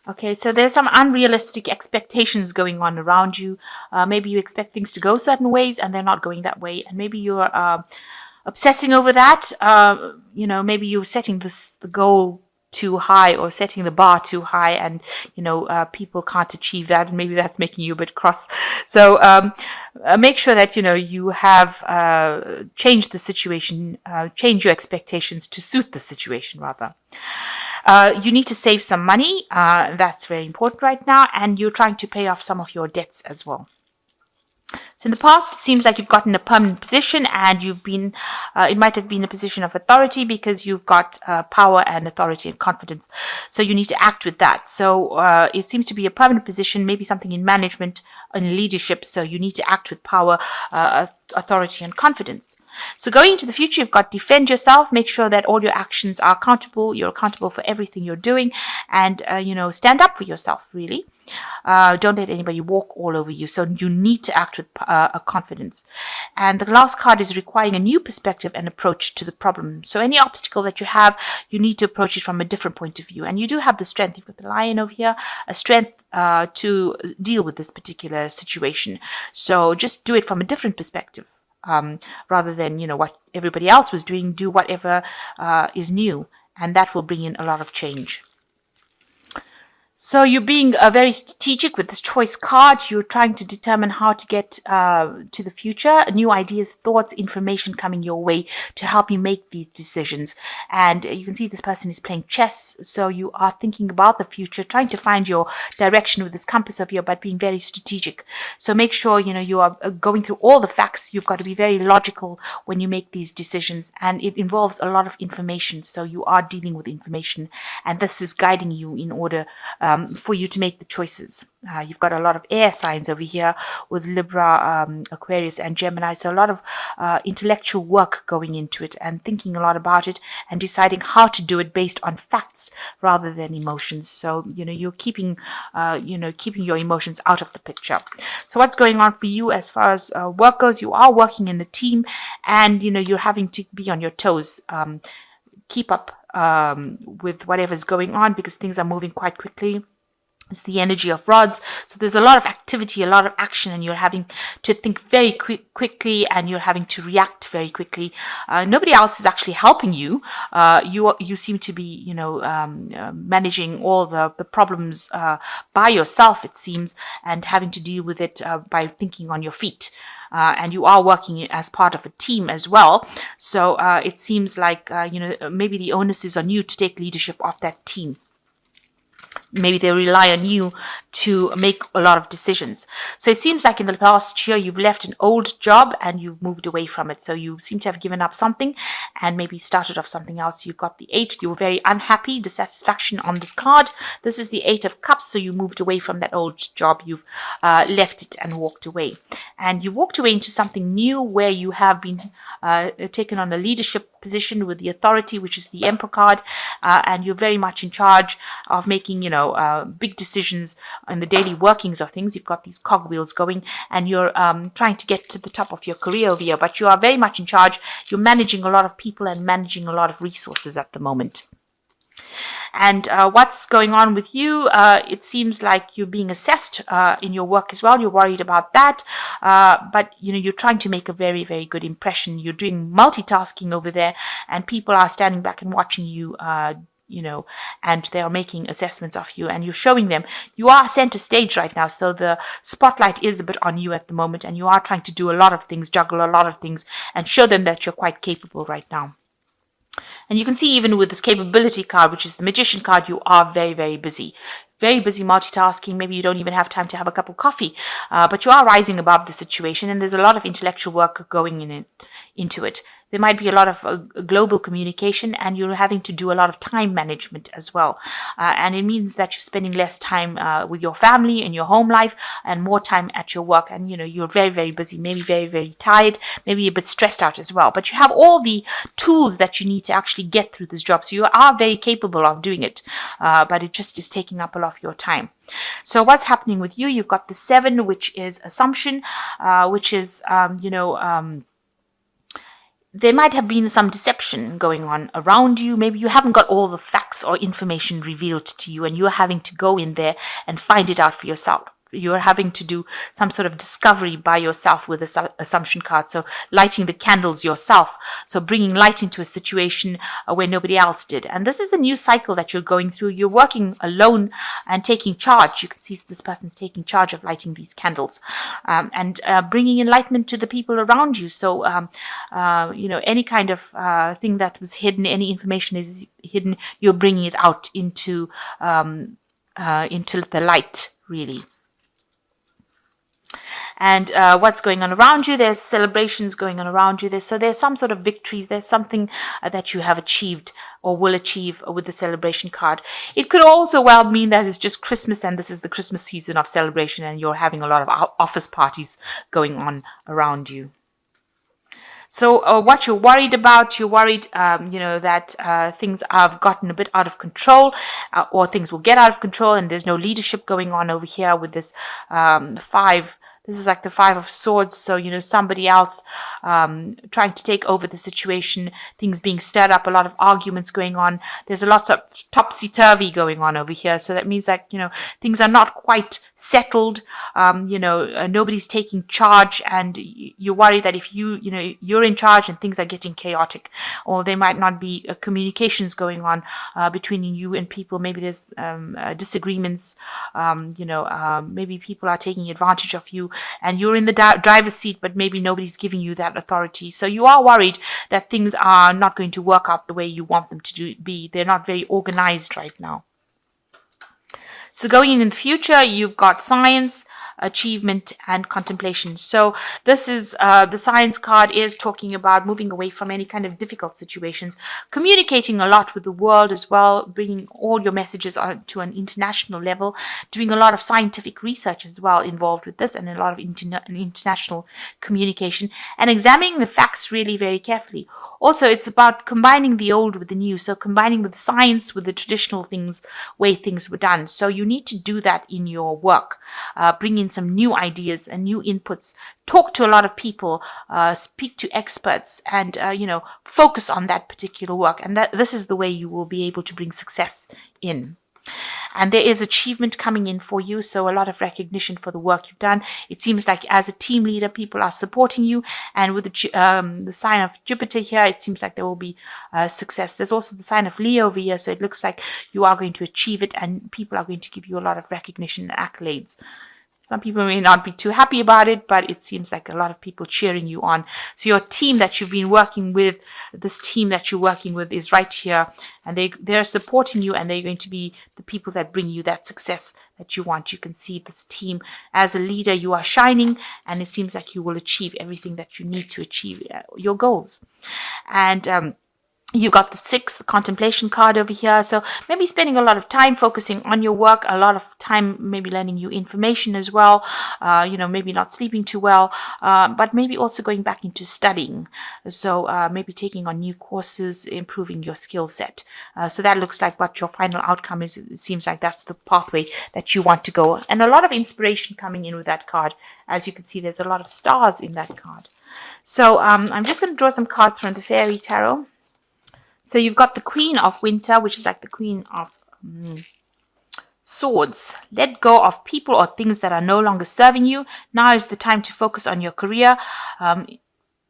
Okay, so there's some unrealistic expectations going on around you. Maybe you expect things to go certain ways and they're not going that way. And maybe you're obsessing over that. Maybe you're setting the goal too high or setting the bar too high, and people can't achieve that, and maybe that's making you a bit cross. So make sure that you have changed the situation, change your expectations to suit the situation rather. You need to save some money. That's very important right now, and you're trying to pay off some of your debts as well. So in the past, it seems like you've gotten a permanent position, and it might have been a position of authority because you've got power and authority and confidence. So you need to act with that. So it seems to be a permanent position, maybe something in management and leadership. So you need to act with power, authority, and confidence. So going into the future, you've got to defend yourself, make sure that all your actions are accountable. You're accountable for everything you're doing, and stand up for yourself, really. Don't let anybody walk all over you. So you need to act with a confidence. And the last card is requiring a new perspective and approach to the problem. So any obstacle that you have, you need to approach it from a different point of view. And you do have the strength. You've got the lion over here, a strength to deal with this particular situation. So just do it from a different perspective. Rather than what everybody else was doing, do whatever is new, and that will bring in a lot of change. So you're being very strategic with this choice card. You're trying to determine how to get to the future, new ideas, thoughts, information coming your way to help you make these decisions. And you can see this person is playing chess. So you are thinking about the future, trying to find your direction with this compass of yours, but being very strategic. So make sure, you are going through all the facts. You've got to be very logical when you make these decisions. And it involves a lot of information. So you are dealing with information. And this is guiding you in order for you to make the choices. You've got a lot of air signs over here with Libra, Aquarius, and Gemini. So a lot of intellectual work going into it and thinking a lot about it and deciding how to do it based on facts rather than emotions. So, you're keeping your emotions out of the picture. So what's going on for you as far as work goes? You are working in the team, and, you're having to be on your toes. Keep up with whatever's going on because things are moving quite quickly. It's the energy of rods. So there's a lot of activity, a lot of action, and you're having to think very quickly, and you're having to react very quickly. Nobody else is actually helping you. You seem to be, managing all the problems by yourself, it seems, and having to deal with it by thinking on your feet. And you are working as part of a team as well. So it seems like, maybe the onus is on you to take leadership of that team. Maybe they rely on you to make a lot of decisions. So it seems like in the past year, you've left an old job and you've moved away from it. So you seem to have given up something and maybe started off something else. You've got the 8. You were very unhappy, dissatisfaction on this card. This is the 8 of Cups. So you moved away from that old job. You've left it and walked away. And you walked away into something new where you have been taken on a leadership position with the authority, which is the Emperor card, and you're very much in charge of making, big decisions in the daily workings of things. You've got these cogwheels going, and you're trying to get to the top of your career over here, but you are very much in charge. You're managing a lot of people and managing a lot of resources at the moment. And what's going on with you? It seems like you're being assessed in your work as well. You're worried about that. But, you're trying to make a very, very good impression. You're doing multitasking over there, and people are standing back and watching you, and they are making assessments of you, and you're showing them. You are center stage right now, so the spotlight is a bit on you at the moment, and you are trying to do a lot of things, juggle a lot of things, and show them that you're quite capable right now. And you can see even with this capability card, which is the Magician card, you are very, very busy. Very busy multitasking. Maybe you don't even have time to have a cup of coffee. But you are rising above the situation, and there's a lot of intellectual work going into it. There might be a lot of global communication, and you're having to do a lot of time management as well. And it means that you're spending less time with your family and your home life and more time at your work. And, you're very, very busy, maybe very, very tired, maybe a bit stressed out as well. But you have all the tools that you need to actually get through this job. So you are very capable of doing it, but it just is taking up a lot of your time. So what's happening with you? You've got the 7, which is assumption, which is, there might have been some deception going on around you. Maybe you haven't got all the facts or information revealed to you, and you're having to go in there and find it out for yourself. You're having to do some sort of discovery by yourself with the assumption card. So lighting the candles yourself. So bringing light into a situation where nobody else did. And this is a new cycle that you're going through. You're working alone and taking charge. You can see this person's taking charge of lighting these candles and bringing enlightenment to the people around you. So, any kind of thing that was hidden, any information is hidden, you're bringing it out into the light, really. And what's going on around you, there's celebrations going on around you. There's some sort of victories. There's something that you have achieved or will achieve with the celebration card. It could also well mean that it's just Christmas and this is the Christmas season of celebration and you're having a lot of office parties going on around you. So what you're worried about, you're worried, that things have gotten a bit out of control or things will get out of control and there's no leadership going on over here with this five. This is like the Five of Swords. So, somebody else trying to take over the situation, things being stirred up, a lot of arguments going on. There's a lot of topsy-turvy going on over here. So that means that, things are not quite settled. Nobody's taking charge and you're worried that if you're in charge and things are getting chaotic or there might not be communications going on between you and people. Maybe there's disagreements. Maybe people are taking advantage of you. And you're in the driver's seat, but maybe nobody's giving you that authority. So you are worried that things are not going to work out the way you want them to be. They're not very organized right now. So going in the future, you've got science, achievement, and contemplation. So this is the science card is talking about moving away from any kind of difficult situations, communicating a lot with the world as well, bringing all your messages to an international level, doing a lot of scientific research as well involved with this and a lot of international communication and examining the facts really very carefully. Also, it's about combining the old with the new. So combining with science with the traditional things, way things were done. So you need to do that in your work. Bring in some new ideas and new inputs. Talk to a lot of people. Speak to experts and, focus on that particular work. And this is the way you will be able to bring success in. And there is achievement coming in for you, so a lot of recognition for the work you've done. It seems like as a team leader, people are supporting you. And with the sign of Jupiter here, it seems like there will be success. There's also the sign of Leo over here, so it looks like you are going to achieve it and people are going to give you a lot of recognition and accolades. Some people may not be too happy about it, but it seems like a lot of people cheering you on. So your team that you've been working with, this team that you're working with is right here. And they're supporting you and they're going to be the people that bring you that success that you want. You can see this team as a leader, you are shining and it seems like you will achieve everything that you need to achieve your goals. And you got the 6, the contemplation card over here. So maybe spending a lot of time focusing on your work, a lot of time maybe learning new information as well. Maybe not sleeping too well, but maybe also going back into studying. So maybe taking on new courses, improving your skill set. So that looks like what your final outcome is. It seems like that's the pathway that you want to go. And a lot of inspiration coming in with that card. As you can see, there's a lot of stars in that card. So I'm just going to draw some cards from the Fairy Tarot. So you've got the Queen of Winter, which is like the Queen of Swords. Let go of people or things that are no longer serving you. Now is the time to focus on your career.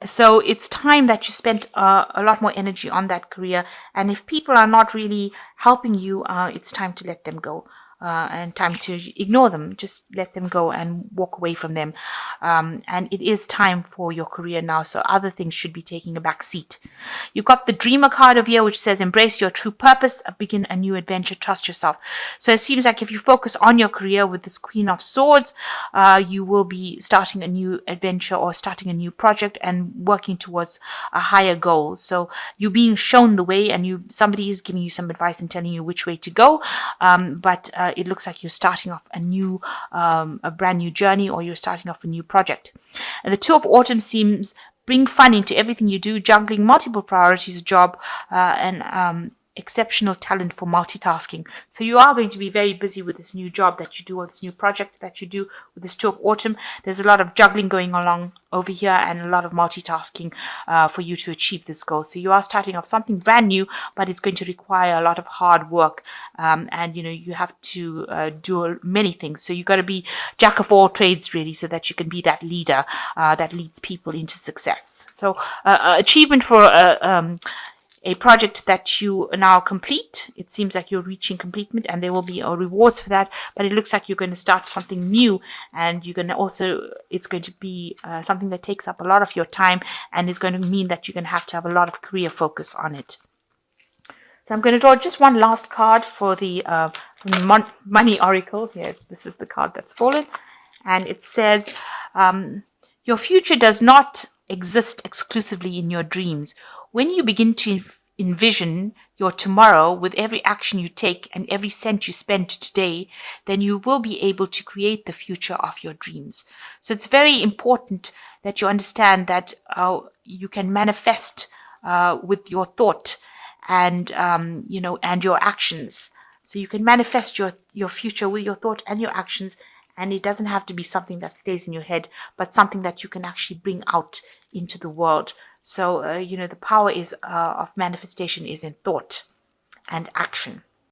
So it's time that you spent a lot more energy on that career. And if people are not really helping you, it's time to let them go. And time to ignore them. Just let them go and walk away from them. And it is time for your career now, so other things should be taking a back seat. You've got the Dreamer card over here, which says, embrace your true purpose, begin a new adventure, trust yourself. So it seems like if you focus on your career with this Queen of Swords, you will be starting a new adventure or starting a new project and working towards a higher goal. So you're being shown the way and somebody is giving you some advice and telling you which way to go. But it looks like you're starting off a brand new journey, or you're starting off a new project. And the Two of Autumn seems bring fun into everything you do, juggling multiple priorities, job, and exceptional talent for multitasking. So you are going to be very busy with this new job that you do, or this new project that you do with this 2 of autumn. There's a lot of juggling going along over here and a lot of multitasking for you to achieve this goal. So you are starting off something brand new, but it's going to require a lot of hard work. And, you have to do many things. So you got to be jack of all trades, really, so that you can be that leader that leads people into success. So achievement for a project that you now complete. It seems like you're reaching completement, and there will be rewards for that, but it looks like you're going to start something new, and you're going to also, it's going to be something that takes up a lot of your time, and it's going to mean that you're going to have a lot of career focus on it. So I'm going to draw just one last card for the money oracle. Here, this is the card that's fallen, and it says, your future does not exist exclusively in your dreams. When you begin to envision your tomorrow with every action you take and every cent you spend today, then you will be able to create the future of your dreams. So it's very important that you understand that you can manifest with your thought and and your actions. So you can manifest your future with your thought and your actions, and it doesn't have to be something that stays in your head, but something that you can actually bring out into the world. So, the power of manifestation is in thought and action.